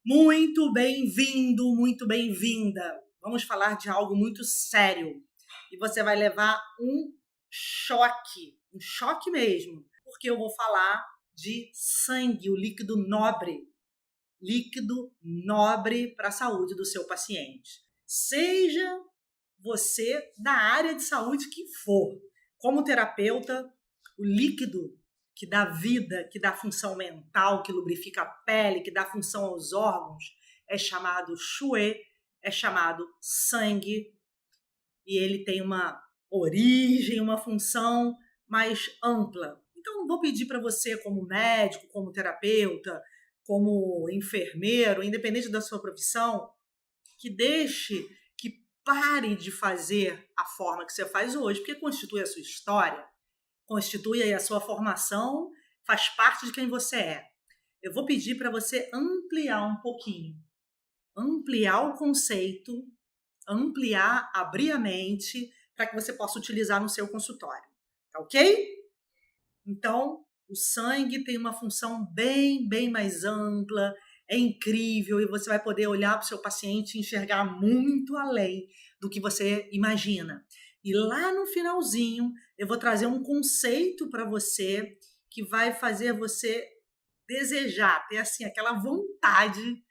Muito bem-vindo, muito bem-vinda. Vamos falar de algo muito sério. E você vai levar um choque mesmo, porque eu vou falar de sangue, o líquido nobre para a saúde do seu paciente. Seja você da área de saúde que for, como terapeuta, o líquido que dá vida, que dá função mental, que lubrifica a pele, que dá função aos órgãos, é chamado chuê, é chamado sangue, e ele tem uma origem, uma função mais ampla. Então, vou pedir para você, como médico, como terapeuta, como enfermeiro, independente da sua profissão, que pare de fazer a forma que você faz hoje, porque constitui a sua história, constitui a sua formação, faz parte de quem você é. Eu vou pedir para você ampliar um pouquinho, ampliar o conceito, abrir a mente, para que você possa utilizar no seu consultório. Tá ok? Então, o sangue tem uma função bem mais ampla, é incrível e você vai poder olhar para o seu paciente e enxergar muito além do que você imagina. E lá no finalzinho, eu vou trazer um conceito para você que vai fazer você desejar, ter assim aquela vontade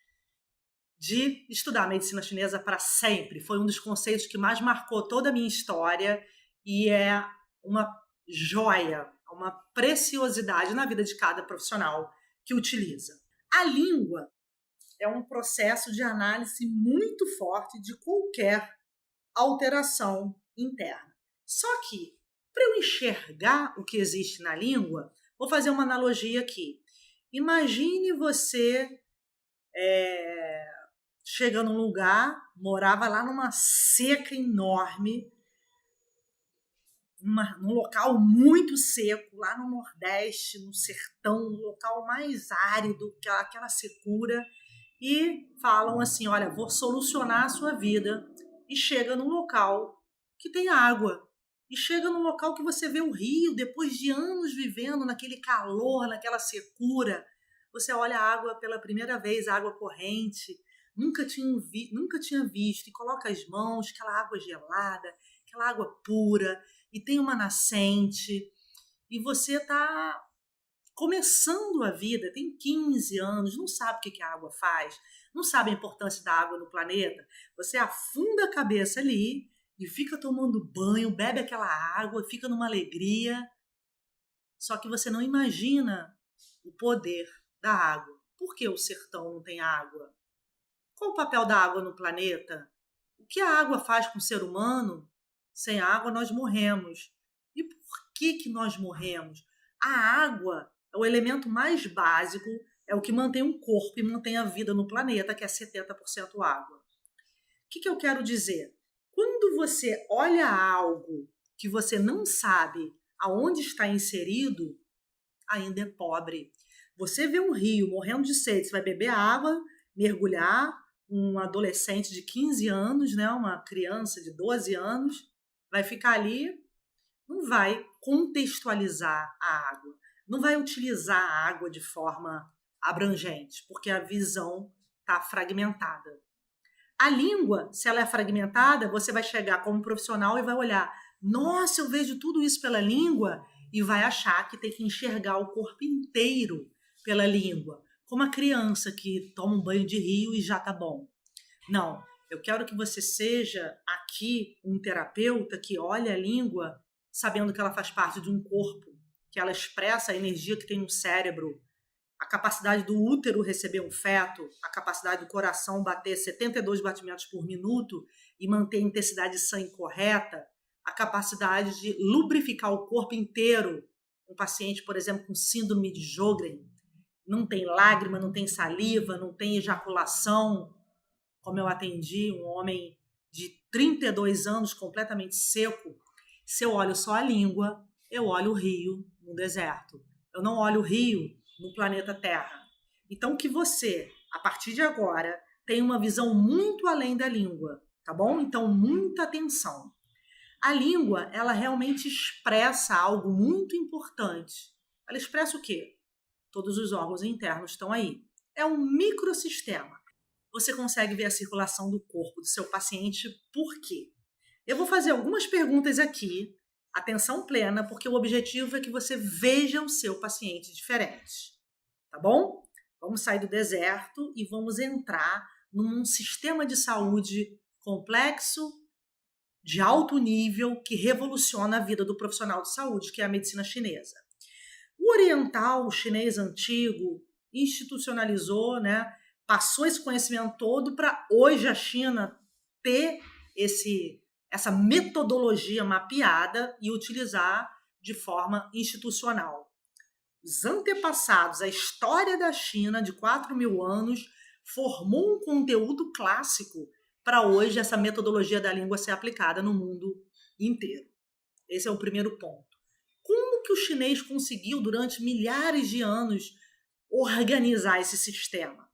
de estudar medicina chinesa para sempre. Foi um dos conceitos que mais marcou toda a minha história e é uma joia, uma preciosidade na vida de cada profissional que utiliza. A língua é um processo de análise muito forte de qualquer alteração interna. Só que, para eu enxergar o que existe na língua, vou fazer uma analogia aqui. Imagine você chega num lugar, morava lá numa seca enorme, num local muito seco, lá no Nordeste, no sertão, no local mais árido, aquela secura, e falam assim, olha, vou solucionar a sua vida, e chega num local que tem água, e chega num local que você vê o rio, depois de anos vivendo naquele calor, naquela secura, você olha a água pela primeira vez, a água corrente, nunca tinha visto, e coloca as mãos, aquela água gelada, aquela água pura, e tem uma nascente, e você está começando a vida, tem 15 anos, não sabe o que a água faz, não sabe a importância da água no planeta, você afunda a cabeça ali e fica tomando banho, bebe aquela água, fica numa alegria, só que você não imagina o poder da água. Por que o sertão não tem água? Qual o papel da água no planeta? O que a água faz com o ser humano? Sem água nós morremos. E por que nós morremos? A água é o elemento mais básico, é o que mantém um corpo e mantém a vida no planeta, que é 70% água. O que eu quero dizer? Quando você olha algo que você não sabe aonde está inserido, ainda é pobre. Você vê um rio morrendo de sede, você vai beber água, mergulhar, um adolescente de 15 anos, né, uma criança de 12 anos, vai ficar ali, não vai contextualizar a água, não vai utilizar a água de forma abrangente, porque a visão está fragmentada. A língua, se ela é fragmentada, você vai chegar como profissional e vai olhar, nossa, eu vejo tudo isso pela língua, e vai achar que tem que enxergar o corpo inteiro pela língua, como a criança que toma um banho de rio e já tá bom. Não, eu quero que você seja aqui um terapeuta que olha a língua sabendo que ela faz parte de um corpo, que ela expressa a energia que tem no cérebro, a capacidade do útero receber um feto, a capacidade do coração bater 72 batimentos por minuto e manter a intensidade de sangue correta, a capacidade de lubrificar o corpo inteiro. Um paciente, por exemplo, com síndrome de Sjögren, não tem lágrima, não tem saliva, não tem ejaculação, como eu atendi um homem de 32 anos completamente seco. Se eu olho só a língua, eu olho o rio no deserto. Eu não olho o rio no planeta Terra. Então que você, a partir de agora, tenha uma visão muito além da língua, tá bom? Então muita atenção. A língua, ela realmente expressa algo muito importante. Ela expressa o quê? Todos os órgãos internos estão aí. É um microsistema. você consegue ver a circulação do corpo do seu paciente. Por quê? Eu vou fazer algumas perguntas aqui, atenção plena, porque o objetivo é que você veja o seu paciente diferente, tá bom? Vamos sair do deserto e vamos entrar num sistema de saúde complexo, de alto nível, que revoluciona a vida do profissional de saúde, que é a medicina chinesa. O oriental, o chinês antigo, institucionalizou, né, passou esse conhecimento todo para hoje a China ter essa metodologia mapeada e utilizar de forma institucional. Os antepassados, a história da China de 4.000 anos, formou um conteúdo clássico para hoje essa metodologia da língua ser aplicada no mundo inteiro. Esse é o primeiro ponto. Como que o chinês conseguiu, durante milhares de anos, organizar esse sistema?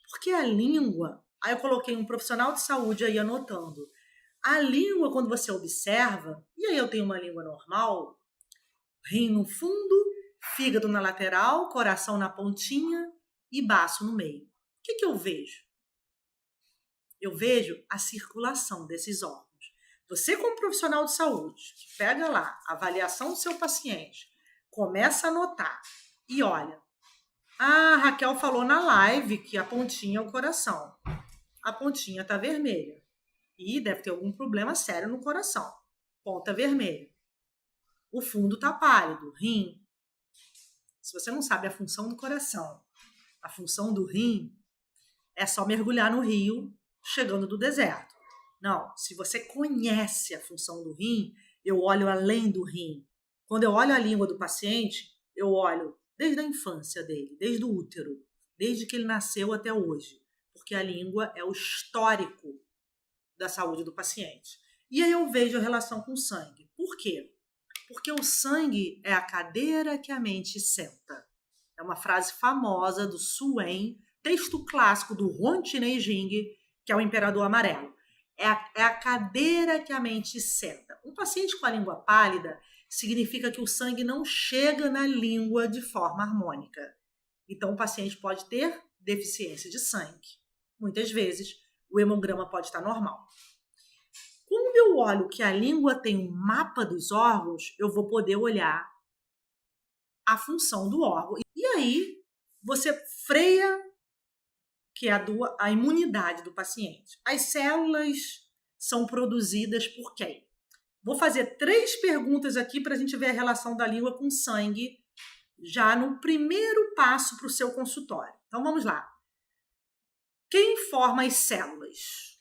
Porque a língua, aí eu coloquei um profissional de saúde aí anotando, a língua, quando você observa, e aí eu tenho uma língua normal, rim no fundo, fígado na lateral, coração na pontinha e baço no meio. O que eu vejo? Eu vejo a circulação desses órgãos. Você, como profissional de saúde, pega lá a avaliação do seu paciente, começa a anotar e olha, a Raquel falou na live que a pontinha é o coração. A pontinha está vermelha e deve ter algum problema sério no coração. Ponta vermelha. O fundo está pálido, rim. Se você não sabe a função do coração, a função do rim, é só mergulhar no rio chegando do deserto. Não, se você conhece a função do rim, eu olho além do rim. Quando eu olho a língua do paciente, eu olho desde a infância dele, desde o útero, desde que ele nasceu até hoje, porque a língua é o histórico da saúde do paciente. E aí eu vejo a relação com o sangue. Por quê? Porque o sangue é a cadeira que a mente senta. É uma frase famosa do Su Wen, texto clássico do Huang Chinei-jing, que é o Imperador Amarelo. É a cadeira que a mente senta. Um paciente com a língua pálida significa que o sangue não chega na língua de forma harmônica. Então, o paciente pode ter deficiência de sangue. Muitas vezes, o hemograma pode estar normal. Quando eu olho que a língua tem um mapa dos órgãos, eu vou poder olhar a função do órgão. E aí, você freia que é a imunidade do paciente. As células são produzidas por quem? Vou fazer 3 perguntas aqui para a gente ver a relação da língua com sangue já no primeiro passo para o seu consultório. Então, vamos lá. Quem forma as células?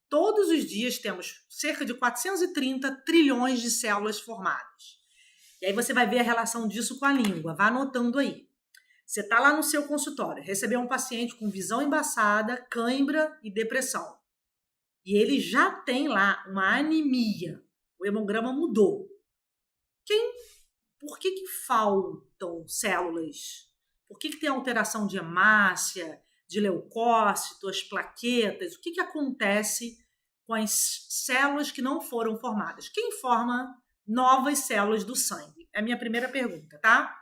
Todos os dias temos cerca de 430 trilhões de células formadas. E aí você vai ver a relação disso com a língua. Vá anotando aí. Você está lá no seu consultório, recebeu um paciente com visão embaçada, cãibra e depressão. E ele já tem lá uma anemia. O hemograma mudou. Por que faltam células? Por que tem alteração de hemácia, de leucócito, as plaquetas? O que acontece com as células que não foram formadas? Quem forma novas células do sangue? É a minha primeira pergunta, tá?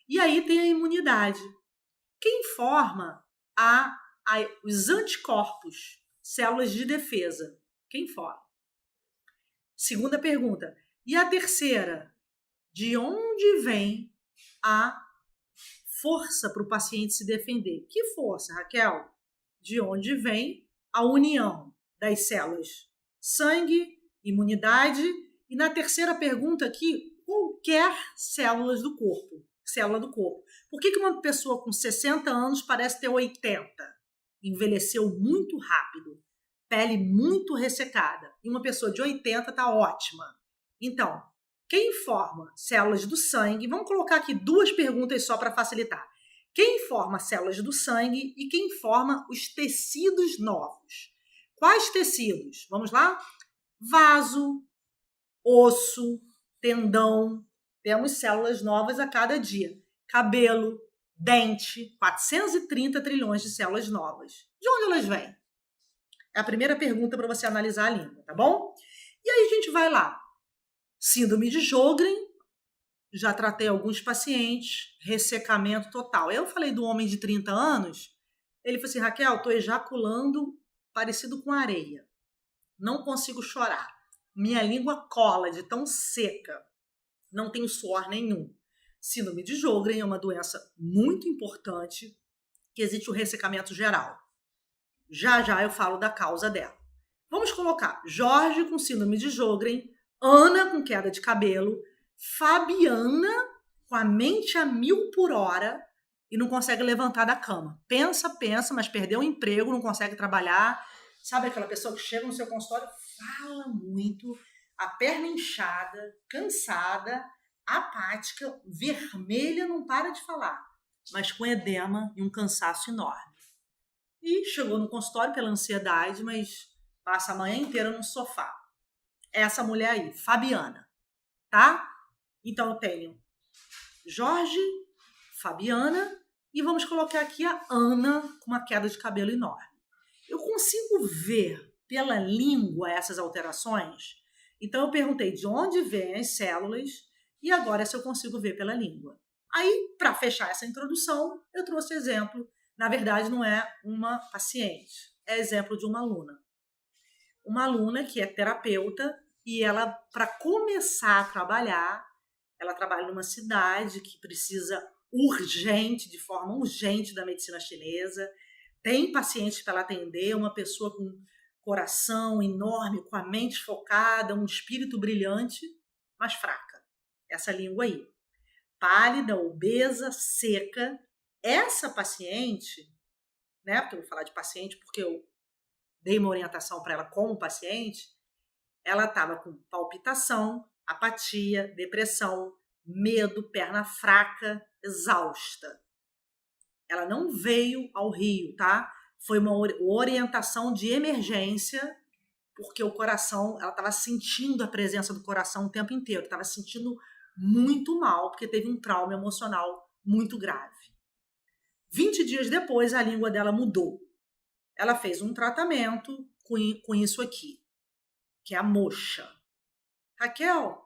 E aí tem a imunidade. Quem forma os anticorpos, células de defesa? Quem forma? Segunda pergunta. E a terceira? De onde vem a força para o paciente se defender? Que força, Raquel? De onde vem a união das células? Sangue, imunidade. E na terceira pergunta aqui, qualquer célula do corpo. Por que uma pessoa com 60 anos parece ter 80? Envelheceu muito rápido, pele muito ressecada. E uma pessoa de 80 está ótima. Então, quem forma células do sangue? Vamos colocar aqui 2 perguntas só para facilitar. Quem forma células do sangue e quem forma os tecidos novos? Quais tecidos? Vamos lá? Vaso, osso, tendão. Temos células novas a cada dia. Cabelo, dente, 430 trilhões de células novas. De onde elas vêm? É a primeira pergunta para você analisar a língua, tá bom? E aí a gente vai lá. Síndrome de Sjögren, já tratei alguns pacientes, ressecamento total. Eu falei do homem de 30 anos, Ele falou assim, Raquel, tô ejaculando parecido com areia. Não consigo chorar. Minha língua cola de tão seca. Não tenho suor nenhum. Síndrome de Sjögren é uma doença muito importante, que existe o ressecamento geral. Já já eu falo da causa dela. Vamos colocar Jorge com síndrome de Sjögren, Ana com queda de cabelo, Fabiana com a mente a 1000 por hora e não consegue levantar da cama. Pensa, mas perdeu o emprego, não consegue trabalhar. Sabe aquela pessoa que chega no seu consultório, fala muito, a perna inchada, cansada, apática, vermelha, não para de falar, mas com edema e um cansaço enorme. E chegou no consultório pela ansiedade, mas passa a manhã inteira no sofá. Essa mulher aí, Fabiana, tá? Então eu tenho Jorge, Fabiana e vamos colocar aqui a Ana com uma queda de cabelo enorme. Eu consigo ver pela língua essas alterações? Então eu perguntei de onde vêm as células e agora se eu consigo ver pela língua. Aí, para fechar essa introdução, eu trouxe exemplo. Na verdade, não é uma paciente, é exemplo de uma aluna. Uma aluna que é terapeuta e ela, para começar a trabalhar, ela trabalha numa cidade que precisa de forma urgente da medicina chinesa, tem pacientes para ela atender, uma pessoa com coração enorme, com a mente focada, um espírito brilhante, mas fraca. Essa língua aí, pálida, obesa, seca. Essa paciente, né, porque eu vou falar de paciente porque eu dei uma orientação para ela como paciente, ela estava com palpitação, apatia, depressão, medo, perna fraca, exausta. Ela não veio ao Rio, tá? Foi uma orientação de emergência, porque o coração, ela estava sentindo a presença do coração o tempo inteiro, estava sentindo muito mal, porque teve um trauma emocional muito grave. 20 dias depois, a língua dela mudou. Ela fez um tratamento com isso aqui, que é a moxa. Raquel,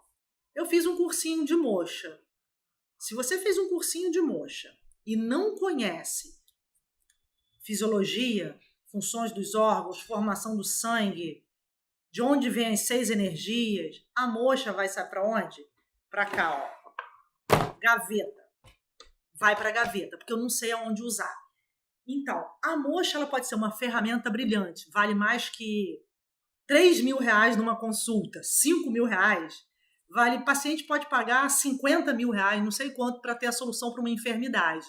eu fiz um cursinho de moxa. Se você fez um cursinho de moxa e não conhece fisiologia, funções dos órgãos, formação do sangue, de onde vêm as 6 energias, a moxa vai sair para onde? Para cá, ó. Gaveta. Vai para a gaveta, porque eu não sei aonde usar. Então, a moxa ela pode ser uma ferramenta brilhante, vale mais que R$3.000 numa consulta, R$5.000. O paciente pode pagar R$50.000, não sei quanto, para ter a solução para uma enfermidade.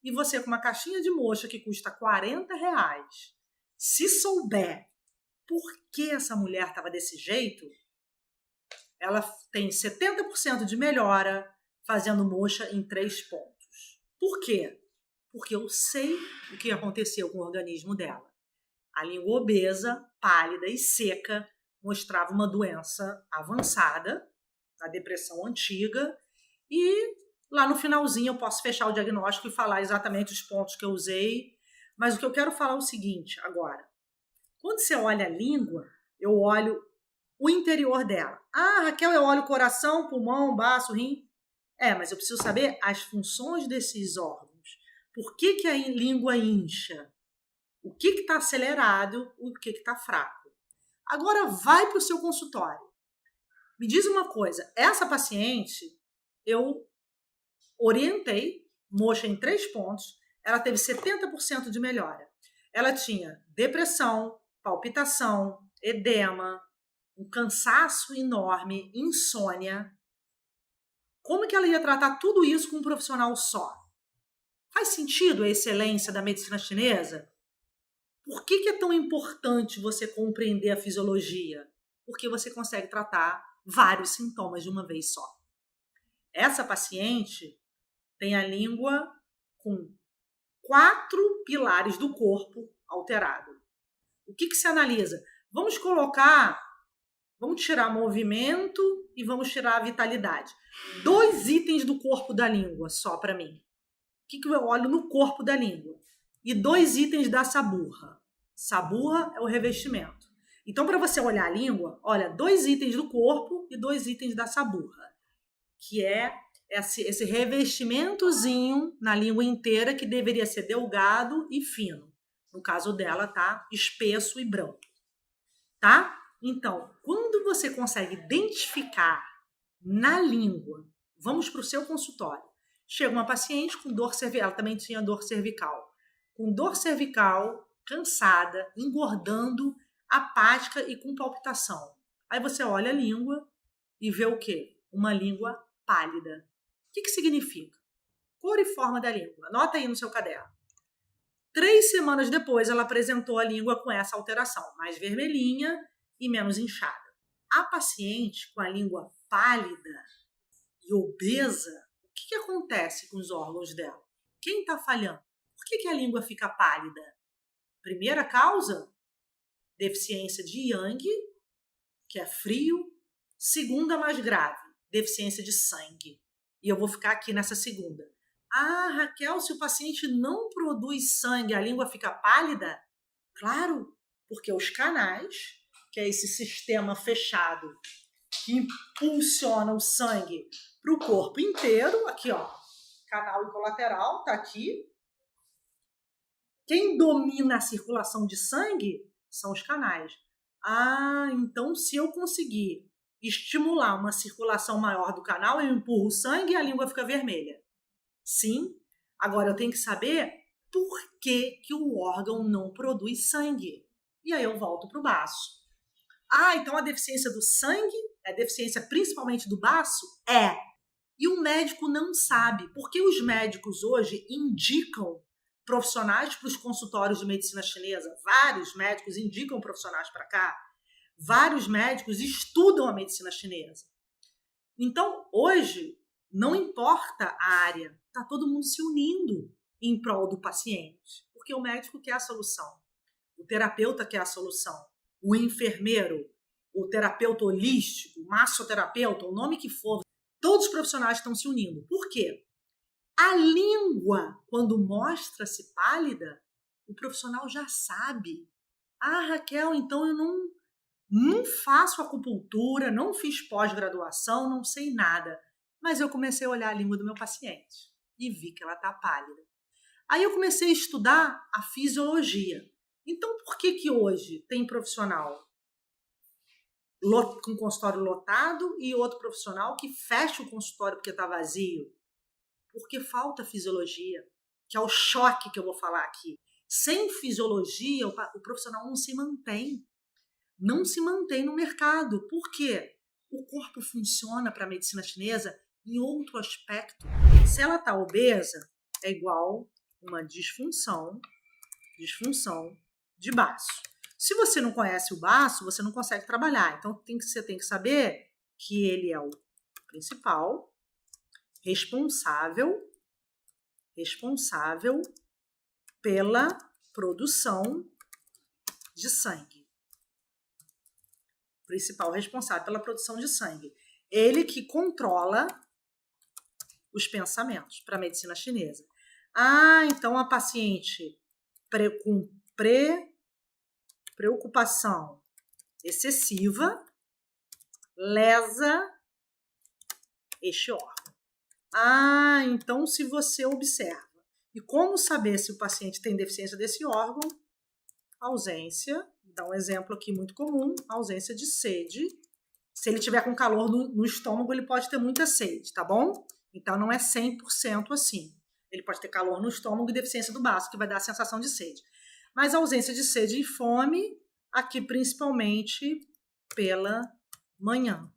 E você com uma caixinha de moxa que custa R$40, se souber por que essa mulher estava desse jeito, ela tem 70% de melhora fazendo moxa em 3 pontos. Por quê? Porque eu sei o que aconteceu com o organismo dela. A língua obesa, pálida e seca mostrava uma doença avançada, a depressão antiga, e lá no finalzinho eu posso fechar o diagnóstico e falar exatamente os pontos que eu usei, mas o que eu quero falar é o seguinte agora. Quando você olha a língua, eu olho o interior dela. Ah, Raquel, eu olho o coração, pulmão, baço, rim. Mas eu preciso saber as funções desses órgãos. Por que a língua incha? O que está acelerado, o que está fraco. Agora vai para o seu consultório. Me diz uma coisa, essa paciente, eu orientei, moxa em 3 pontos, ela teve 70% de melhora. Ela tinha depressão, palpitação, edema, um cansaço enorme, insônia. Como que ela ia tratar tudo isso com um profissional só? Faz sentido a excelência da medicina chinesa? Por que é tão importante você compreender a fisiologia? Porque você consegue tratar vários sintomas de uma vez só. Essa paciente tem a língua com 4 pilares do corpo alterado. O que se analisa? Vamos tirar movimento e vamos tirar a vitalidade. 2 itens do corpo da língua só para mim. O que eu olho no corpo da língua? E 2 itens da saburra. Saburra é o revestimento. Então, para você olhar a língua, olha 2 itens do corpo e 2 itens da saburra, que é esse revestimentozinho na língua inteira que deveria ser delgado e fino. No caso dela, tá espesso e branco, tá? Então, quando você consegue identificar na língua, vamos para o seu consultório. Chega uma paciente com dor cervical, ela também tinha dor cervical. Com dor cervical, cansada, engordando, apática e com palpitação. Aí você olha a língua e vê o quê? Uma língua pálida. O que significa? Cor e forma da língua. Anota aí no seu caderno. 3 semanas depois, ela apresentou a língua com essa alteração, mais vermelhinha e menos inchada. A paciente com a língua pálida e obesa, o que acontece com os órgãos dela? Quem está falhando? Por que a língua fica pálida? Primeira causa, deficiência de yang, que é frio. Segunda mais grave, deficiência de sangue. E eu vou ficar aqui nessa segunda. Ah, Raquel, se o paciente não produz sangue, a língua fica pálida? Claro, porque os canais, que é esse sistema fechado que impulsiona o sangue para o corpo inteiro, aqui ó, canal e colateral, tá aqui. Quem domina a circulação de sangue são os canais. Ah, então se eu conseguir estimular uma circulação maior do canal, eu empurro o sangue e a língua fica vermelha. Sim, agora eu tenho que saber por que o órgão não produz sangue. E aí eu volto para o baço. Ah, então a deficiência do sangue, a deficiência principalmente do baço? É. E o médico não sabe, porque os médicos hoje indicam profissionais para os consultórios de medicina chinesa. Vários médicos indicam profissionais para cá. Vários médicos estudam a medicina chinesa. Então, hoje, não importa a área, está todo mundo se unindo em prol do paciente, porque o médico quer a solução, o terapeuta quer a solução, o enfermeiro, o terapeuta holístico, o massoterapeuta, o nome que for, todos os profissionais estão se unindo. Por quê? A língua, quando mostra-se pálida, o profissional já sabe. Ah, Raquel, então eu não faço acupuntura, não fiz pós-graduação, não sei nada. Mas eu comecei a olhar a língua do meu paciente e vi que ela está pálida. Aí eu comecei a estudar a fisiologia. Então, por que hoje tem profissional com consultório lotado e outro profissional que fecha o consultório porque está vazio? Porque falta fisiologia, que é o choque que eu vou falar aqui. Sem fisiologia, o profissional não se mantém. Não se mantém no mercado. Por quê? O corpo funciona para a medicina chinesa em outro aspecto. Se ela está obesa, é igual uma disfunção de baço. Se você não conhece o baço, você não consegue trabalhar. Então, você tem que saber que ele é o principal responsável pela produção de sangue. Principal responsável pela produção de sangue. Ele que controla os pensamentos para a medicina chinesa. Ah, então a paciente com preocupação excessiva lesa este órgão. Ah, então se você observa. E como saber se o paciente tem deficiência desse órgão? Ausência, dá um exemplo aqui muito comum, ausência de sede. Se ele tiver com calor no estômago, ele pode ter muita sede, tá bom? Então não é 100% assim. Ele pode ter calor no estômago e deficiência do baço, que vai dar a sensação de sede. Mas ausência de sede e fome, aqui principalmente pela manhã.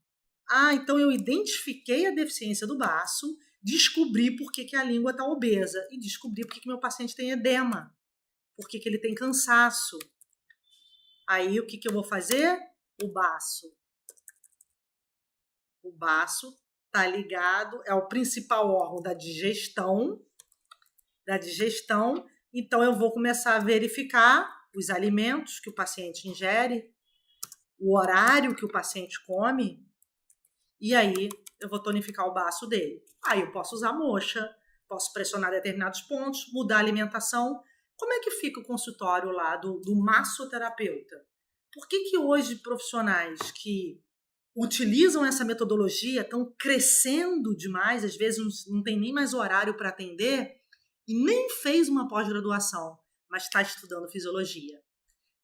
Ah, então eu identifiquei a deficiência do baço, descobri por que a língua está obesa e descobri por que meu paciente tem edema, por que ele tem cansaço. Aí o que eu vou fazer? O baço está ligado, é o principal órgão da digestão, então eu vou começar a verificar os alimentos que o paciente ingere, o horário que o paciente come, e aí eu vou tonificar o baço dele. Aí eu posso usar moxa, posso pressionar determinados pontos, mudar a alimentação. Como é que fica o consultório lá do massoterapeuta? Por que hoje profissionais que utilizam essa metodologia estão crescendo demais, às vezes não tem nem mais horário para atender e nem fez uma pós-graduação, mas está estudando fisiologia.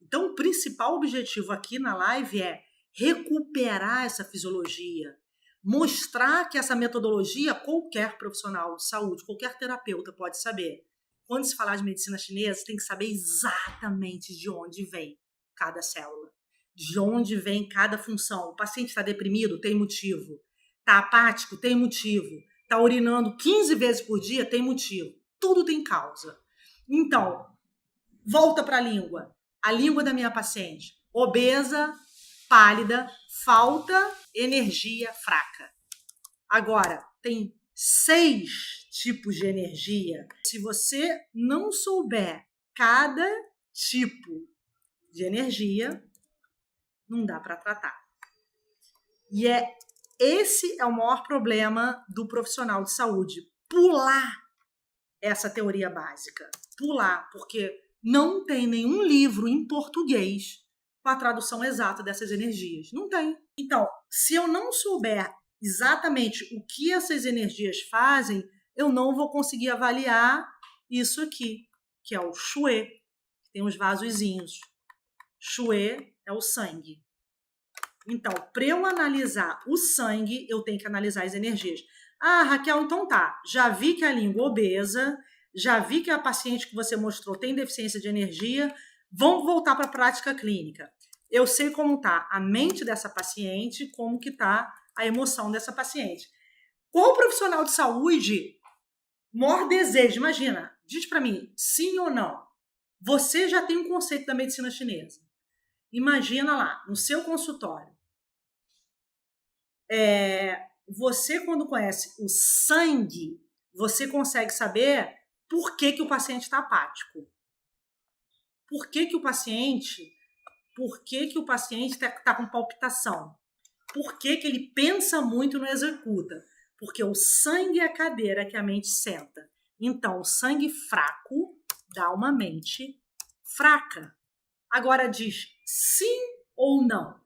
Então, o principal objetivo aqui na live é recuperar essa fisiologia, mostrar que essa metodologia qualquer profissional de saúde, qualquer terapeuta pode saber. Quando se falar de medicina chinesa, tem que saber exatamente de onde vem cada célula, de onde vem cada função. O paciente está deprimido? Tem motivo. Está apático? Tem motivo. Está urinando 15 vezes por dia? Tem motivo. Tudo tem causa. Então, volta para a língua. A língua da minha paciente. Obesa, pálida, falta energia, fraca. Agora, tem 6 tipos de energia. Se você não souber cada tipo de energia, não dá para tratar. E esse é o maior problema do profissional de saúde. Pular essa teoria básica. Pular, porque não tem nenhum livro em português com a tradução exata dessas energias. Não tem. Então, se eu não souber exatamente o que essas energias fazem, eu não vou conseguir avaliar isso aqui, que é o Xue, que tem os vasozinhos. Xue é o sangue. Então, para eu analisar o sangue, eu tenho que analisar as energias. Ah, Raquel, então tá. Já vi que a língua é obesa, já vi que a paciente que você mostrou tem deficiência de energia. Vamos voltar para a prática clínica. Eu sei como tá a mente dessa paciente, como que tá a emoção dessa paciente. Qual profissional de saúde maior desejo? Imagina, diz para mim, sim ou não? Você já tem um conceito da medicina chinesa. Imagina lá, no seu consultório. Você, quando conhece o sangue, você consegue saber por que o paciente está apático. Por que o paciente está com palpitação? Por que ele pensa muito e não executa? Porque o sangue é a cadeira que a mente senta. Então, o sangue fraco dá uma mente fraca. Agora diz sim ou não.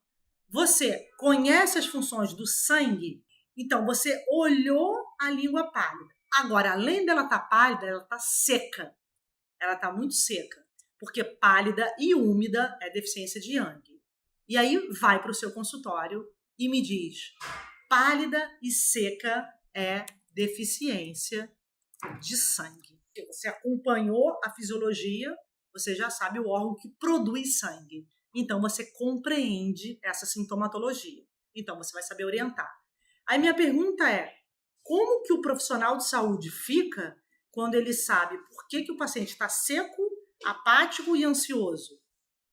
Você conhece as funções do sangue? Então, você olhou a língua pálida. Agora, além dela estar pálida, ela está seca. Ela está muito seca. Porque pálida e úmida é deficiência de Yang. E aí vai para o seu consultório e me diz, pálida e seca é deficiência de sangue. Se você acompanhou a fisiologia, você já sabe o órgão que produz sangue. Então, você compreende essa sintomatologia. Então, você vai saber orientar. Aí, minha pergunta é, como que o profissional de saúde fica quando ele sabe por que o paciente está seco, apático e ansioso?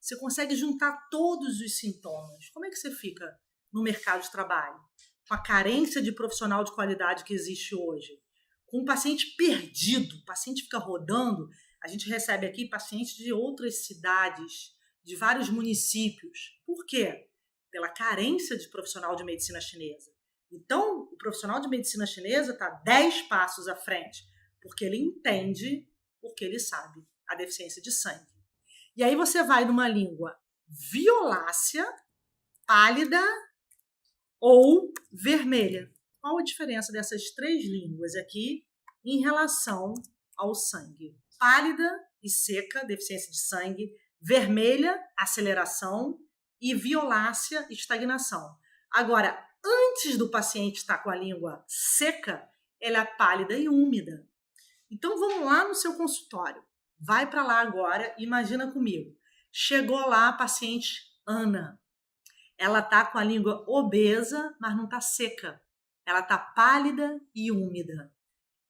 Você consegue juntar todos os sintomas. Como é que você fica no mercado de trabalho? Com a carência de profissional de qualidade que existe hoje. Com um paciente perdido, o paciente fica rodando. A gente recebe aqui pacientes de outras cidades, de vários municípios. Por quê? Pela carência de profissional de medicina chinesa. Então, o profissional de medicina chinesa está 10 passos à frente, porque ele entende, porque ele sabe a deficiência de sangue. E aí você vai numa língua violácea, pálida ou vermelha. Qual a diferença dessas 3 línguas aqui em relação ao sangue? Pálida e seca, deficiência de sangue. Vermelha, aceleração. E violácea, estagnação. Agora, antes do paciente estar com a língua seca, ela é pálida e úmida. Então, vamos lá no seu consultório. Vai para lá agora, imagina comigo. Chegou lá a paciente Ana. Ela está com a língua obesa, mas não está seca. Ela está pálida e úmida.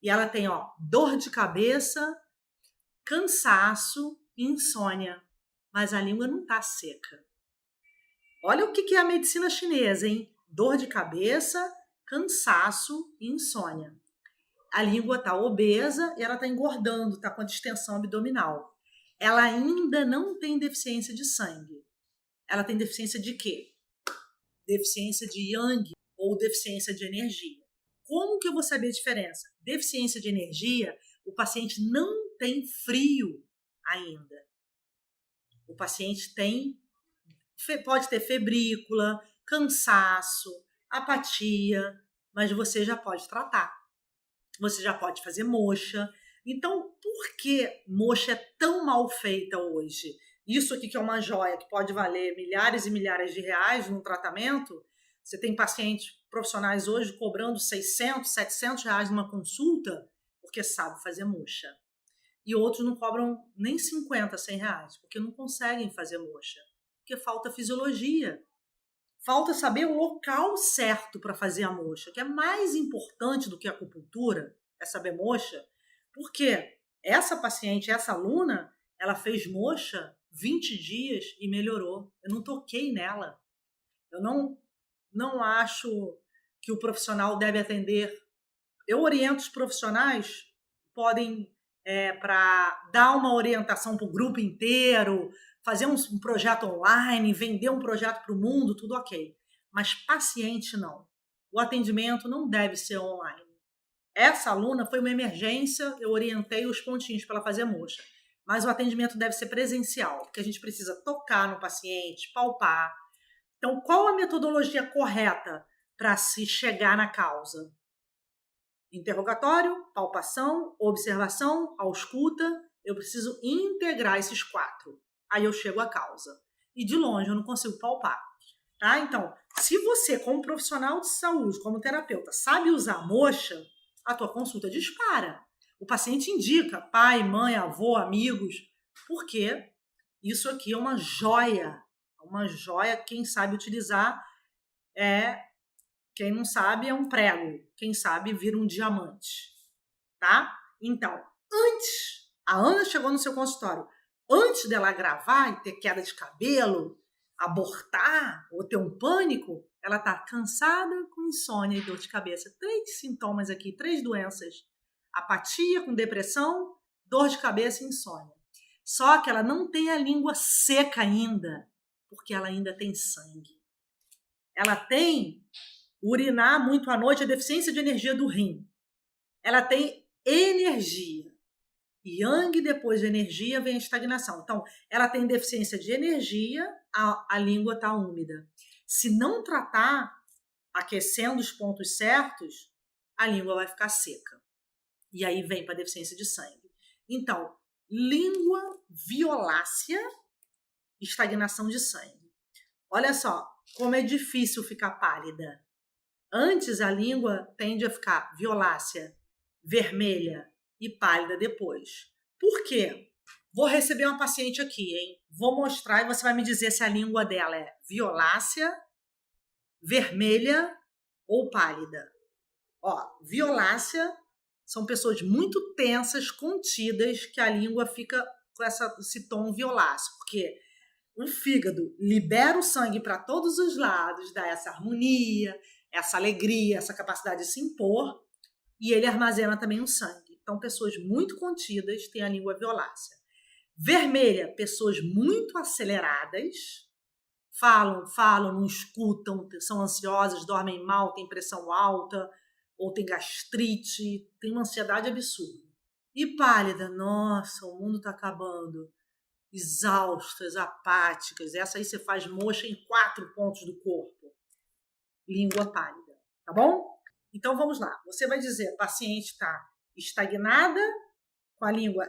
E ela tem dor de cabeça, cansaço e insônia. Mas a língua não está seca. Olha o que é a medicina chinesa, hein? Dor de cabeça, cansaço e insônia. A língua está obesa e ela está engordando, está com a distensão abdominal. Ela ainda não tem deficiência de sangue. Ela tem deficiência de quê? Deficiência de Yang ou deficiência de energia. Como que eu vou saber a diferença? Deficiência de energia, o paciente não tem frio ainda. O paciente pode ter febrícula, cansaço, apatia, mas você já pode tratar. Você já pode fazer moxa, Então, por que moxa é tão mal feita hoje? Isso aqui que é uma joia que pode valer milhares e milhares de reais num tratamento, você tem pacientes profissionais hoje cobrando 600, 700 reais numa consulta porque sabe fazer moxa. E outros não cobram nem 50, 100 reais porque não conseguem fazer moxa. Porque falta fisiologia. Falta saber o local certo para fazer a moxa, que é mais importante do que a acupuntura, é saber moxa, porque essa paciente, essa aluna, ela fez moxa 20 dias e melhorou. Eu não toquei nela. Eu não acho que o profissional deve atender. Eu oriento os profissionais, podem, para dar uma orientação para o grupo inteiro, fazer um projeto online, vender um projeto para o mundo, tudo ok. Mas paciente não. O atendimento não deve ser online. Essa aluna foi uma emergência, eu orientei os pontinhos para ela fazer moxa. Mas o atendimento deve ser presencial, porque a gente precisa tocar no paciente, palpar. Então, qual a metodologia correta para se chegar na causa? Interrogatório, palpação, observação, ausculta. Eu preciso integrar esses 4. Aí eu chego à causa. E de longe eu não consigo palpar. Tá? Então, se você, como profissional de saúde, como terapeuta, sabe usar moxa, a tua consulta dispara. O paciente indica pai, mãe, avô, amigos, porque isso aqui é uma joia. Uma joia, quem sabe utilizar quem não sabe é um prego, quem sabe vira um diamante, tá? Então, a Ana chegou no seu consultório, antes dela gravar e ter queda de cabelo, abortar ou ter um pânico, ela tá cansada, com insônia e dor de cabeça. 3 sintomas aqui, 3 doenças. Apatia com depressão, dor de cabeça e insônia. Só que ela não tem a língua seca ainda, porque ela ainda tem sangue. Ela tem urinar muito à noite, a deficiência de energia do rim. Ela tem energia. Yang, depois de energia, vem a estagnação. Então, ela tem deficiência de energia, a língua está úmida. Se não tratar, aquecendo os pontos certos, a língua vai ficar seca. E aí vem para a deficiência de sangue. Então, língua violácea, estagnação de sangue. Olha só como é difícil ficar pálida. Antes, a língua tende a ficar violácea, vermelha e pálida depois. Por quê? Vou receber uma paciente aqui, hein? Vou mostrar e você vai me dizer se a língua dela é violácea, vermelha ou pálida. Ó, violácea são pessoas muito tensas, contidas, que a língua fica com esse tom violáceo, porque o fígado libera o sangue para todos os lados, dá essa harmonia, essa alegria, essa capacidade de se impor, e ele armazena também o sangue. Então, pessoas muito contidas têm a língua violácea. Vermelha, pessoas muito aceleradas, falam, não escutam, são ansiosas, dormem mal, têm pressão alta, ou têm gastrite, têm uma ansiedade absurda. E pálida, nossa, o mundo está acabando. Exaustas, apáticas. Essa aí você faz moxa em 4 pontos do corpo. Língua pálida, tá bom? Então vamos lá. Você vai dizer, paciente está estagnada, com a língua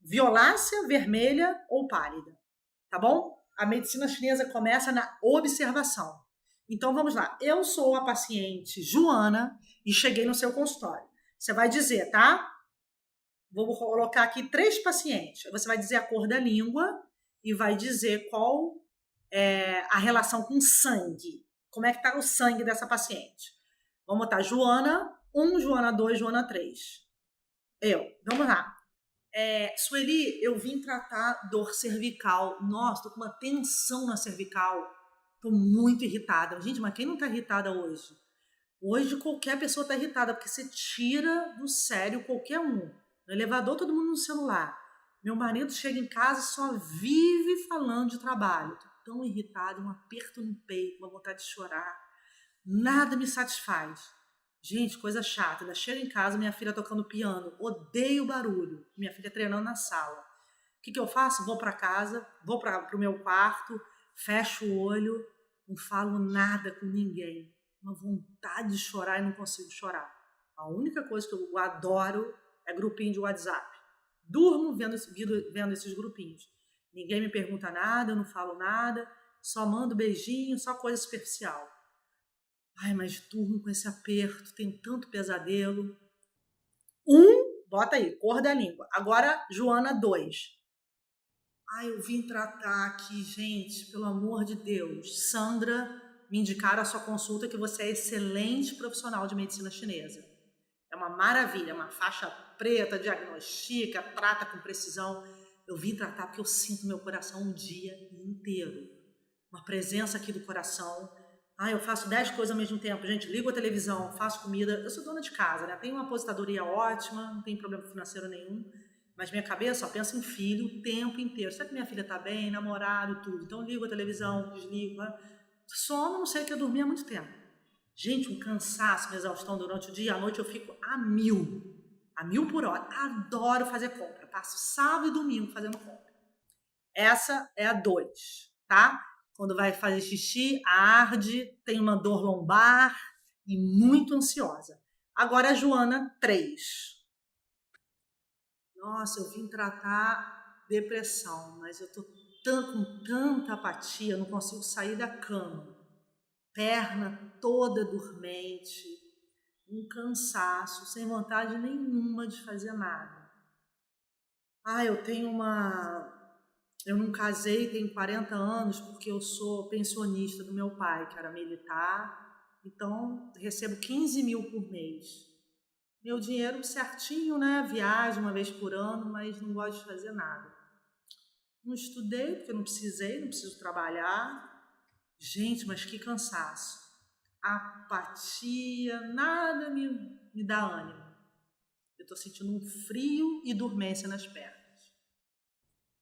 violácea, vermelha ou pálida, tá bom? A medicina chinesa começa na observação. Então vamos lá. Eu sou a paciente Joana e cheguei no seu consultório. Você vai dizer, tá? Vou colocar aqui 3 pacientes. Você vai dizer a cor da língua e vai dizer qual é a relação com sangue. Como é que está o sangue dessa paciente? Vamos botar Joana 1, Joana 2, Joana 3. Vamos lá. Sueli, eu vim tratar dor cervical. Nossa, tô com uma tensão na cervical. Tô muito irritada. Gente, mas quem não tá irritada hoje? Hoje qualquer pessoa tá irritada, porque você tira do sério qualquer um. No elevador, todo mundo no celular. Meu marido chega em casa e só vive falando de trabalho. Tô tão irritada, um aperto no peito, uma vontade de chorar. Nada me satisfaz. Gente, coisa chata. Ainda chego em casa, minha filha tocando piano. Odeio barulho. Minha filha treinando na sala. O que eu faço? Vou para casa, vou para o meu quarto, fecho o olho, não falo nada com ninguém. Uma vontade de chorar e não consigo chorar. A única coisa que eu adoro é grupinho de WhatsApp. Durmo vendo esses grupinhos. Ninguém me pergunta nada, eu não falo nada, só mando beijinho, só coisa superficial. Ai, mas durmo com esse aperto, tenho tanto pesadelo. Bota aí, cor da língua. Agora, Joana 2. Ai, eu vim tratar aqui, gente, pelo amor de Deus. Sandra, me indicaram a sua consulta que você é excelente profissional de medicina chinesa. É uma maravilha, uma faixa preta, diagnostica, trata com precisão. Eu vim tratar porque eu sinto meu coração um dia inteiro. Uma presença aqui do coração. Eu faço 10 coisas ao mesmo tempo. Gente, ligo a televisão, faço comida. Eu sou dona de casa, né? Tenho uma aposentadoria ótima, não tenho problema financeiro nenhum. Mas minha cabeça só pensa em filho o tempo inteiro. Será que minha filha tá bem, namorado, tudo? Então ligo a televisão, desligo. Sono, não sei o que, eu dormi há muito tempo. Gente, um cansaço, uma exaustão durante o dia. À noite eu fico a 1000. A 1000 por hora. Adoro fazer compra. Passo sábado e domingo fazendo compra. Essa é a 2, tá? Quando vai fazer xixi, arde, tem uma dor lombar e muito ansiosa. Agora a Joana 3. Nossa, eu vim tratar depressão, mas eu tô com tanta apatia, não consigo sair da cama. Perna toda dormente, um cansaço, sem vontade nenhuma de fazer nada. Eu não casei, tenho 40 anos, porque eu sou pensionista do meu pai, que era militar, então recebo 15 mil por mês. Meu dinheiro certinho, né? Viagem uma vez por ano, mas não gosto de fazer nada. Não estudei, porque não preciso trabalhar. Gente, mas que cansaço. Apatia, nada me dá ânimo. Eu estou sentindo um frio e dormência nas pernas.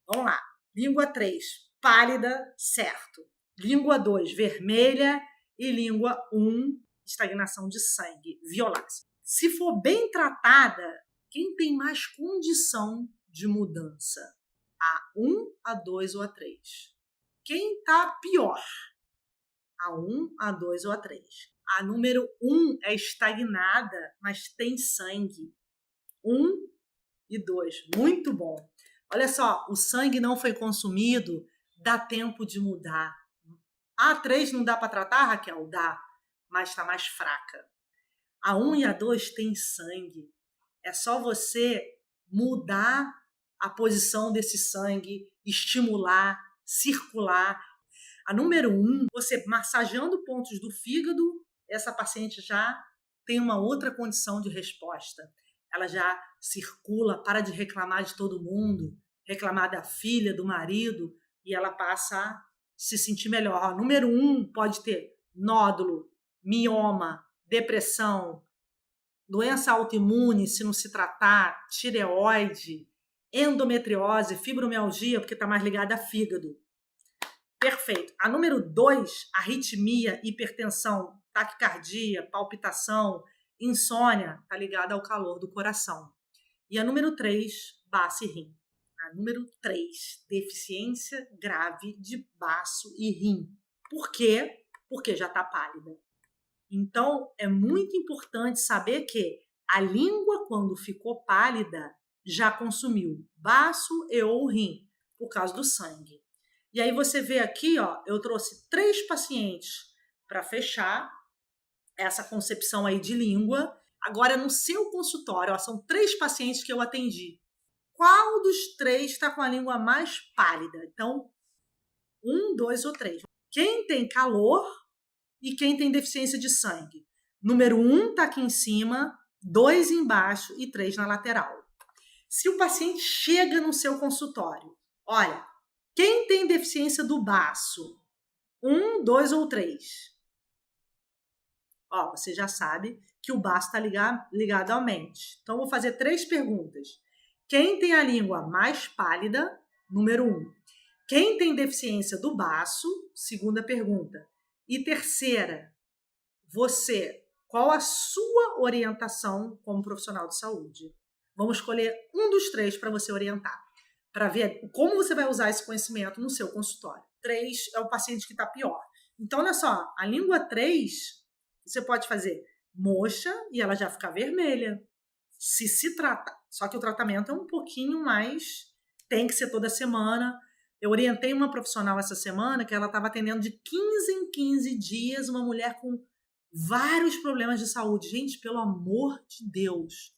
Vamos lá. Língua 3, pálida, certo. Língua 2, vermelha. E língua 1, estagnação de sangue, violácea. Se for bem tratada, quem tem mais condição de mudança? A 1, a 2 ou a 3? Quem está pior? A 1, a 2 ou a 3? A número 1 é estagnada, mas tem sangue. 1 e 2. Muito bom. Olha só, o sangue não foi consumido, dá tempo de mudar. A 3 não dá para tratar, Raquel? Dá, mas está mais fraca. A 1 e a 2 tem sangue. É só você mudar a posição desse sangue, estimular, circular. A número 1, você massageando pontos do fígado, essa paciente já tem uma outra condição de resposta. Ela já circula, para de reclamar de todo mundo, reclamar da filha, do marido, e ela passa a se sentir melhor. Número 1 pode ter nódulo, mioma, depressão, doença autoimune, se não se tratar, tireoide, endometriose, fibromialgia, porque está mais ligada a fígado. Perfeito. A número 2, arritmia, hipertensão, taquicardia, palpitação, insônia, está ligada ao calor do coração. E a número 3, baço e rim. A número 3, deficiência grave de baço e rim. Por quê? Porque já está pálida. Então, é muito importante saber que a língua, quando ficou pálida, já consumiu baço e ou rim, por causa do sangue. E aí você vê aqui, ó, eu trouxe 3 pacientes para fechar essa concepção aí de língua. Agora, no seu consultório, ó, são 3 pacientes que eu atendi. Qual dos 3 está com a língua mais pálida? Então, 1, 2 ou 3. Quem tem calor e quem tem deficiência de sangue? Número 1 está aqui em cima, 2 embaixo e 3 na lateral. Se o paciente chega no seu consultório, olha, quem tem deficiência do baço? 1, 2 ou 3? Ó, você já sabe que o baço está ligado à mente. Então, vou fazer 3 perguntas. Quem tem a língua mais pálida? Número 1. Quem tem deficiência do baço? Segunda pergunta. E terceira, você, qual a sua orientação como profissional de saúde? Vamos escolher um dos 3 para você orientar, para ver como você vai usar esse conhecimento no seu consultório. 3 é o paciente que está pior. Então, olha só, a língua 3, você pode fazer moxa e ela já fica vermelha. Se Só que o tratamento é um pouquinho mais, tem que ser toda semana. Eu orientei uma profissional essa semana que ela estava atendendo de 15 em 15 dias uma mulher com vários problemas de saúde. Gente, pelo amor de Deus,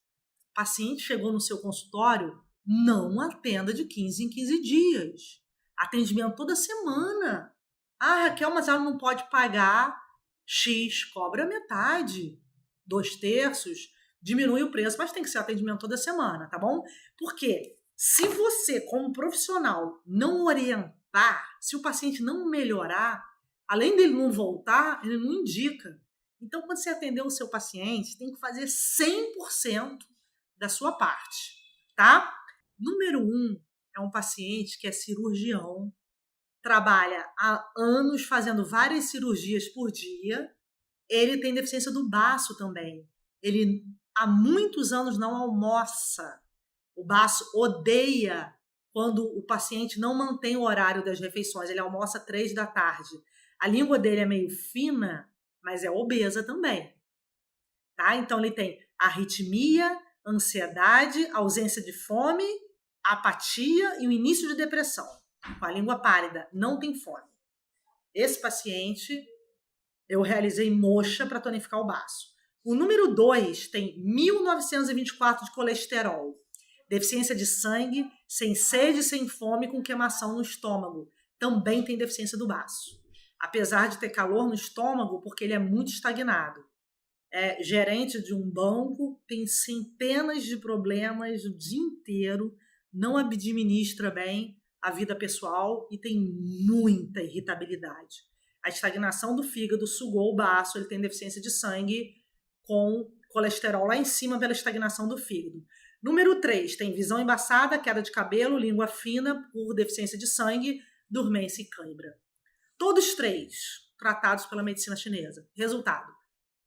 o paciente chegou no seu consultório, não atenda de 15 em 15 dias. Atendimento toda semana. Ah, Raquel, mas ela não pode pagar X, cobra metade, 2/3, diminui o preço, mas tem que ser atendimento toda semana, tá bom? Porque se você, como profissional, não orientar, se o paciente não melhorar, além dele não voltar, ele não indica. Então, quando você atender o seu paciente, tem que fazer 100% da sua parte, tá? Número 1 é um paciente que é cirurgião, trabalha há anos fazendo várias cirurgias por dia. Ele tem deficiência do baço também. Ele há muitos anos não almoça. O baço odeia quando o paciente não mantém o horário das refeições. Ele almoça 3 da tarde. A língua dele é meio fina, mas é obesa também. Tá? Então ele tem arritmia, ansiedade, ausência de fome, apatia e o início de depressão. Com a língua pálida, não tem fome. Esse paciente, eu realizei moxa para tonificar o baço. O número 2 tem 1924 de colesterol. Deficiência de sangue, sem sede, sem fome, com queimação no estômago. Também tem deficiência do baço. Apesar de ter calor no estômago, porque ele é muito estagnado. É gerente de um banco, tem centenas de problemas o dia inteiro, não administra bem a vida pessoal e tem muita irritabilidade. A estagnação do fígado sugou o baço, ele tem deficiência de sangue com colesterol lá em cima pela estagnação do fígado. Número 3, tem visão embaçada, queda de cabelo, língua fina por deficiência de sangue, dormência e cãibra. Todos 3 tratados pela medicina chinesa. Resultado,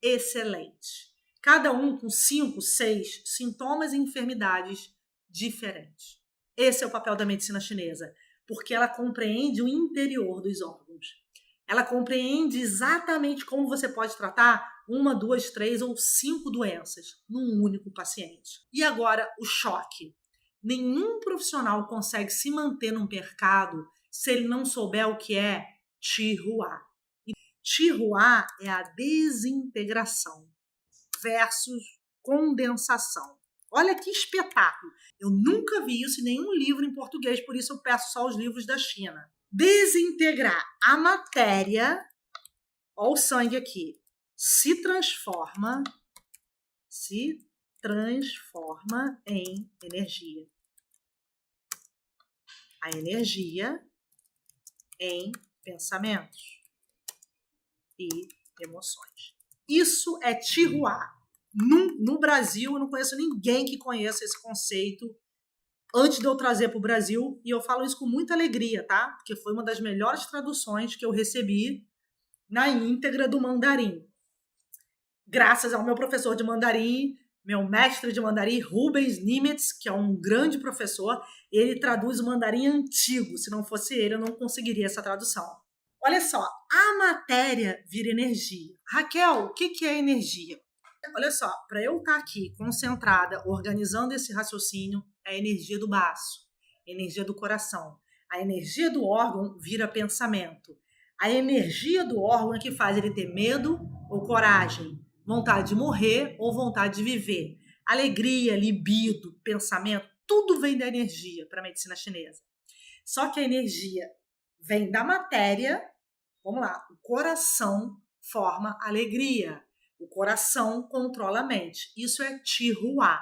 excelente. Cada um com 5, 6 sintomas e enfermidades diferentes. Esse é o papel da medicina chinesa, porque ela compreende o interior dos órgãos. Ela compreende exatamente como você pode tratar 1, 2, 3 ou 5 doenças num único paciente. E agora, o choque. Nenhum profissional consegue se manter no mercado se ele não souber o que é Qihua. Qihua é a desintegração versus condensação. Olha que espetáculo! Eu nunca vi isso em nenhum livro em português, por isso eu peço só os livros da China. Desintegrar a matéria, olha o sangue aqui, se transforma em energia. A energia em pensamentos e emoções. Isso é Qihua. No Brasil, eu não conheço ninguém que conheça esse conceito antes de eu trazer para o Brasil, e eu falo isso com muita alegria, tá? Porque foi uma das melhores traduções que eu recebi na íntegra do mandarim. Graças ao meu professor de mandarim, meu mestre de mandarim, Rubens Nimitz, que é um grande professor, ele traduz o mandarim antigo. Se não fosse ele, eu não conseguiria essa tradução. Olha só, a matéria vira energia. Raquel, o que é energia? Olha só, para eu estar aqui concentrada, organizando esse raciocínio, é a energia do baço, energia do coração. A energia do órgão vira pensamento. A energia do órgão é que faz ele ter medo ou coragem, vontade de morrer ou vontade de viver. Alegria, libido, pensamento, tudo vem da energia para a medicina chinesa. Só que a energia vem da matéria. Vamos lá, o coração forma alegria. O coração controla a mente. Isso é Qihua.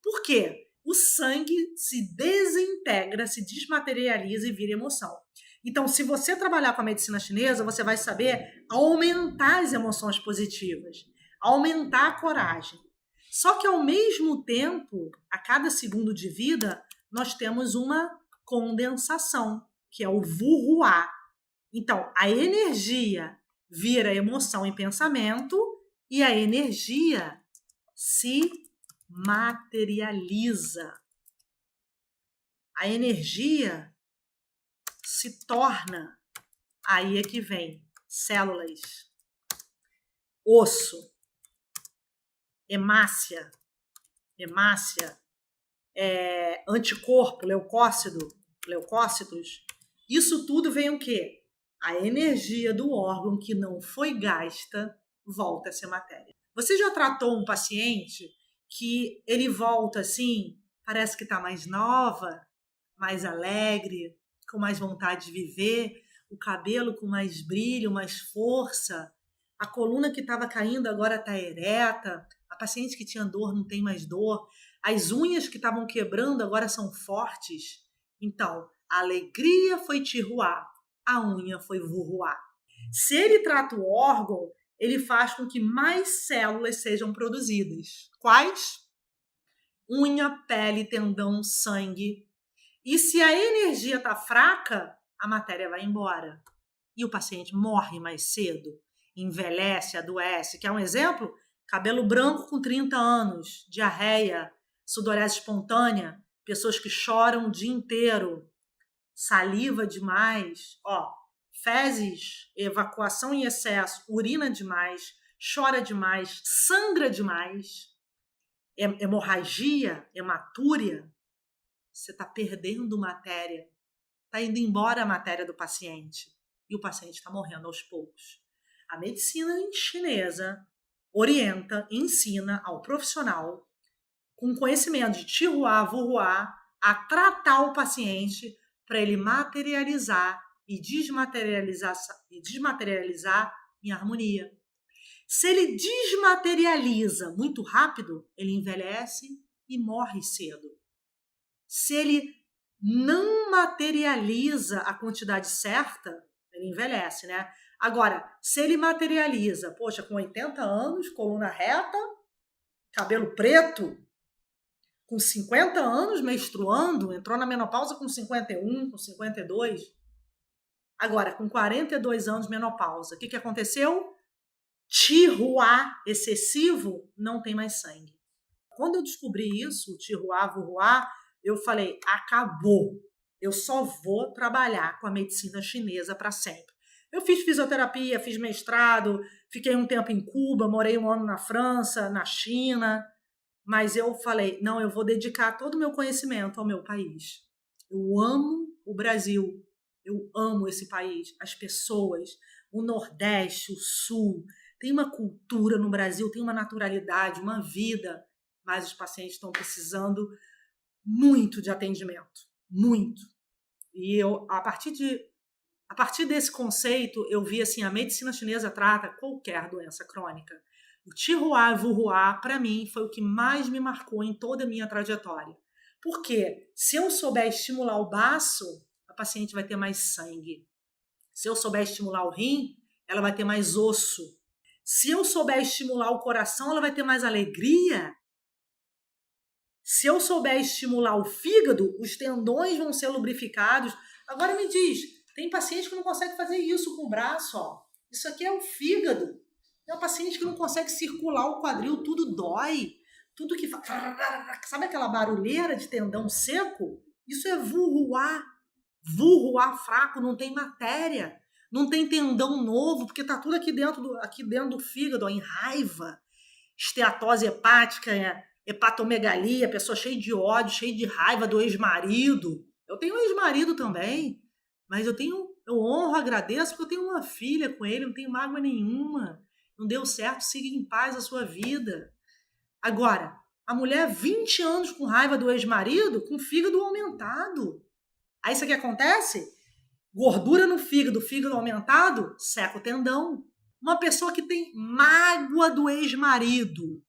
Por quê? O sangue se desintegra, se desmaterializa e vira emoção. Então, se você trabalhar com a medicina chinesa, você vai saber aumentar as emoções positivas, aumentar a coragem. Só que, ao mesmo tempo, a cada segundo de vida, nós temos uma condensação, que é o Wuhua. Então, a energia vira emoção e pensamento, e a energia se materializa. A energia se torna, aí é que vem, células, osso, hemácia anticorpo, leucócitos, isso tudo vem o quê? A energia do órgão que não foi gasta volta a ser matéria. Você já tratou um paciente que ele volta assim, parece que está mais nova, mais alegre, com mais vontade de viver, o cabelo com mais brilho, mais força, a coluna que estava caindo agora está ereta, a paciente que tinha dor não tem mais dor, as unhas que estavam quebrando agora são fortes. Então, a alegria foi tiruá, a unha foi vurruá. Se ele trata o órgão, ele faz com que mais células sejam produzidas. Quais? Unha, pele, tendão, sangue. E se a energia está fraca, a matéria vai embora. E o paciente morre mais cedo, envelhece, adoece. Quer um exemplo? Cabelo branco com 30 anos, diarreia, sudorese espontânea, pessoas que choram o dia inteiro, saliva demais, fezes, evacuação em excesso, urina demais, chora demais, sangra demais, hemorragia, hematúria. Você está perdendo matéria, está indo embora a matéria do paciente e o paciente está morrendo aos poucos. A medicina chinesa orienta, ensina ao profissional com conhecimento de tiruá, vurruá, a tratar o paciente para ele materializar e desmaterializar em harmonia. Se ele desmaterializa muito rápido, ele envelhece e morre cedo. Se ele não materializa a quantidade certa, ele envelhece, né? Agora, se ele materializa, com 80 anos, coluna reta, cabelo preto, com 50 anos menstruando, entrou na menopausa com 51, com 52. Agora, com 42 anos, menopausa. O que aconteceu? Tiruá excessivo, não tem mais sangue. Quando eu descobri isso, tiruá, vurruá, eu falei, acabou. Eu só vou trabalhar com a medicina chinesa para sempre. Eu fiz fisioterapia, fiz mestrado, fiquei um tempo em Cuba, morei 1 ano na França, na China, mas eu falei, não, eu vou dedicar todo o meu conhecimento ao meu país. Eu amo o Brasil, eu amo esse país, as pessoas, o Nordeste, o Sul, tem uma cultura no Brasil, tem uma naturalidade, uma vida, mas os pacientes estão precisando muito de atendimento, muito. E eu, a partir desse conceito, eu vi assim, a medicina chinesa trata qualquer doença crônica. O tiruá e vurruá, para mim, foi o que mais me marcou em toda a minha trajetória. Porque se eu souber estimular o baço, a paciente vai ter mais sangue. Se eu souber estimular o rim, ela vai ter mais osso. Se eu souber estimular o coração, ela vai ter mais alegria. Se eu souber estimular o fígado, os tendões vão ser lubrificados. Agora me diz, tem paciente que não consegue fazer isso com o braço, ó. Isso aqui é o fígado. É um paciente que não consegue circular o quadril, tudo dói. Tudo que faz... Sabe aquela barulheira de tendão seco? Isso é vurruá. Vurruá fraco, não tem matéria. Não tem tendão novo, porque tá tudo aqui dentro do fígado, ó, em raiva. Esteatose hepática, hepatomegalia, pessoa cheia de ódio, cheia de raiva do ex-marido. Eu tenho um ex-marido também, mas eu honro, agradeço, porque eu tenho uma filha com ele, não tenho mágoa nenhuma. Não deu certo, siga em paz a sua vida. Agora, a mulher 20 anos com raiva do ex-marido, com fígado aumentado. Aí isso que acontece? Gordura no fígado aumentado, seca o tendão. Uma pessoa que tem mágoa do ex-marido,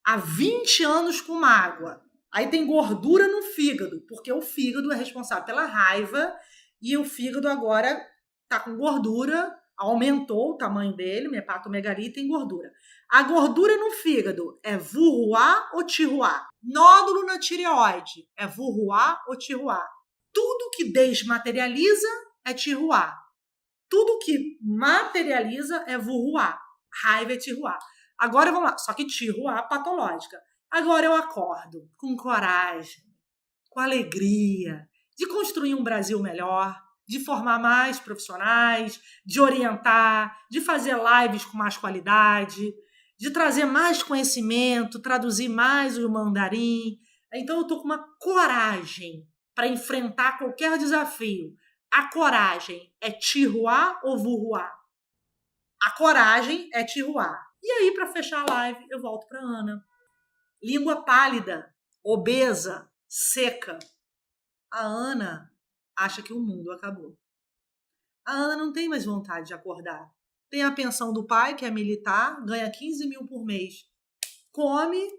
há 20 anos com mágoa, aí tem gordura no fígado, porque o fígado é responsável pela raiva e o fígado agora está com gordura, aumentou o tamanho dele, hepatomegalia e tem gordura. A gordura no fígado é vurruá ou tiruá? Nódulo na tireoide é vurruá ou tiruá? Tudo que desmaterializa é tiruá. Tudo que materializa é vurruá. Raiva é tiruá. Agora vamos lá, só que tiruá patológica. Agora eu acordo com coragem, com alegria, de construir um Brasil melhor, de formar mais profissionais, de orientar, de fazer lives com mais qualidade, de trazer mais conhecimento, traduzir mais o mandarim, Então eu tô com uma coragem para enfrentar qualquer desafio. A coragem é tiruá ou vurruá? A coragem é tiruá. E aí, para fechar a live, eu volto para Ana. Língua pálida, obesa, seca. A Ana acha que o mundo acabou. A Ana não tem mais vontade de acordar. Tem a pensão do pai, que é militar, ganha 15 mil por mês. Come,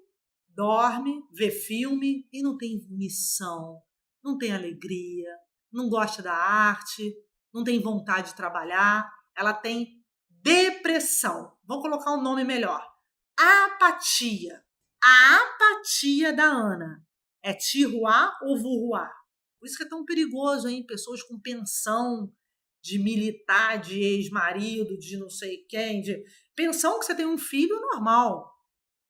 dorme, vê filme e não tem missão, não tem alegria, não gosta da arte, não tem vontade de trabalhar. Ela tem depressão. Vou colocar um nome melhor. Apatia. A apatia da Ana é tiruá ou vurruá? Por isso que é tão perigoso, hein? Pessoas com pensão de militar, de ex-marido, de não sei quem, de pensão que você tem um filho normal.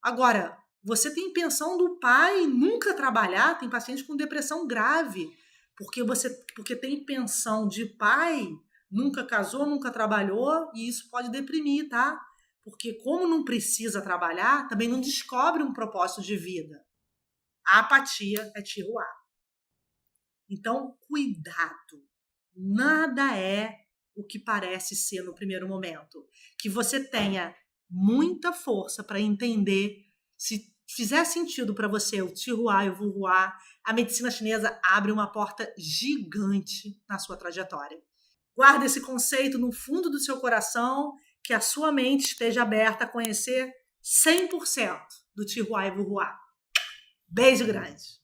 Agora, você tem pensão do pai nunca trabalhar, tem paciente com depressão grave, porque tem pensão de pai, nunca casou, nunca trabalhou, e isso pode deprimir, tá? Porque como não precisa trabalhar, também não descobre um propósito de vida. A apatia é tiruá. Então, cuidado. Nada é o que parece ser no primeiro momento. Que você tenha muita força para entender se fizer sentido para você o tiruá e o vurruá. A medicina chinesa abre uma porta gigante na sua trajetória. Guarda esse conceito no fundo do seu coração, que a sua mente esteja aberta a conhecer 100% do tiruá e vurruá. Beijo grande!